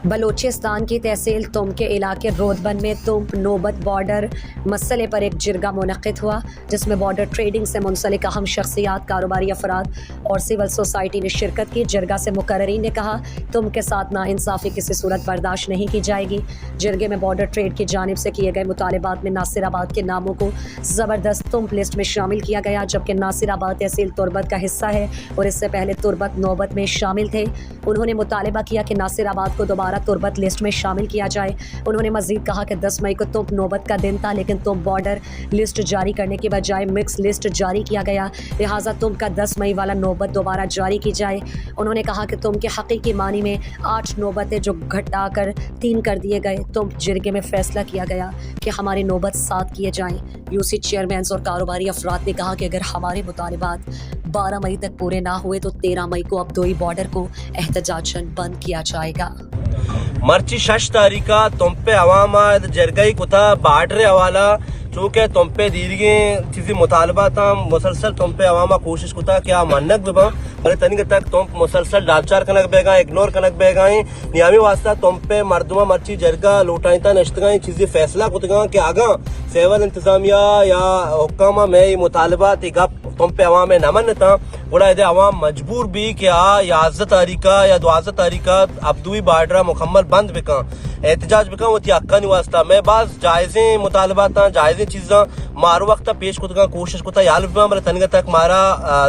बलूचिस्तान की तहसील तुम के इलाके रोदबन में तुम नौबत बॉर्डर मसले पर एक जिरगा मुनक़िद हुआ, जिसमें बॉर्डर ट्रेडिंग से मुंसलिक अहम शख्सियात, कारोबारी अफराद और सिविल सोसाइटी ने शिरकत की। जिरगा से मुकर्रीन ने कहा, तुम के साथ नाइंसाफ़ी किसी सूरत बर्दाश्त नहीं की जाएगी। जिरगे में बॉर्डर ट्रेड की जानिब से किए गए मुतालबात में नासिराबाद के नामों को ज़बरदस्त तुम लिस्ट में शामिल किया गया, जबकि नासिराबाद तहसील तुर्बत का हिस्सा है और इससे पहले तुर्बत नौबत में शामिल थे। उन्होंने मुतालबा किया कि नासिराबाद को दोबारा तुर्बत लिस्ट में शामिल किया जाए। उन्होंने मजीद कहा कि 10 मई को तुम नौबत का दिन था, लेकिन तुम बॉर्डर लिस्ट जारी करने के बजाय मिक्स लिस्ट जारी किया गया, लिहाजा तुम का 10 मई वाला नौबत दोबारा जारी की जाए। उन्होंने कहा कि तुम के हकीकी मानी में 8 नौबतें जो घटाकर 3 कर दिए गए। तुम जिरगे में फैसला किया गया कि हमारी नौबत 7 किए जाएँ। यूसी चेयरमैन और कारोबारी अफराद ने कहा कि अगर हमारे मुतालबात 12 मई तक पूरे ना हुए तो 13 मई को अब्दोई बॉर्डर को एहतजाजन बंद किया जाएगा। मर्ची 6 तारीखा तुम पे अवामा जरगई कुता बाडरे हवाला चूँकि तुम पे दीर्घे चीज़ी मुतालबा था मुसलसल तुम पे अवामा कोशिश कुता क्या मानक बिबा बड़े तनिक तक तुम मुसलसल डालचार कनक बेगा इग्नोर कनक बेगाई नियामी वास्ता तुम पे मर्दुमा मर्ची जरगा लौटाईता नश्तगाई चीज़ी फैसला कुतगा कि आगा सिविल इंतजामिया या हुक्कामा में मुतालबा तिगा तुम पे अवाम में नमन था बड़ा इधर अवाम मजबूर भी कि 11 तारीखा या 12 तारीखा अब्दुई बार्डरा मुकम्मल बंद बिका एहतजाज बिका वो अक्का नहीं वास्ता मैं बाज जायज़े मुतालबा था जायज़े चीज़ा मारू वक्त पेश कुतगा कोशिश कुता याल मेरे तनगा तक मारा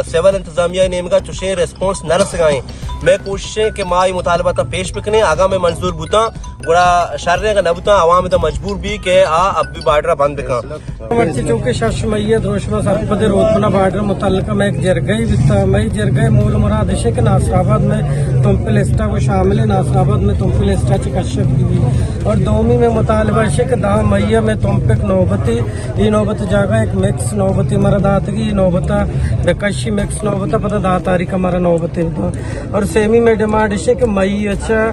सिविल इंतजामिया नेम का चुशे रेस्पॉन्स न रसगाएं मैं कोशिशें कि माँ मुतालबा था पेश बिकने आगा में मंजूर बुता बड़ा शर्रे का नबुता अवाम तो मजबूर भी के अब भी बार्डरा बंद बिका चूँकि शशमैया दोशमा सरपदे रोदबना बार्डर मुतल्लिका में एक जरगई बिता मई जरगई मूल मुराद है कि नासराबाद में तुम पे लिस्टा को शामिल है नासराबाद में तुम पे लिस्टा चिकशफ की और दोमी में मुतालबा है कि 10 मई में तुम पे नौबती ये नौबत जागा एक मिक्स नौबती मरा दातगी नौबता बेकशी मिक्स नौबता पता 10 तारीख हमारा नौबती और सेमी में डिमांड है कि मई अच्छा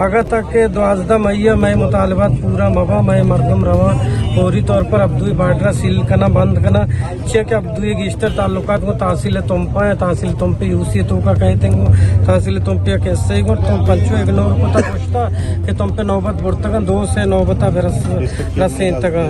अगर तक 12 मई में मुतालबात पूरा मबा मैं मरदम रवा फौरी तौर पर अब्दुई बार्डरा सील करना बंद करना चेक अब्दुई गिश्तर ताल्लुकात को तहसील तुम पाए तहसील तुम पे यूसी तो का कहते हैं तहसील तुम पे कैसे तुम पंचो इग्नोर को तक पूछता कि तुम पे नौबत बुरतगन 2 से नौबता बरस तक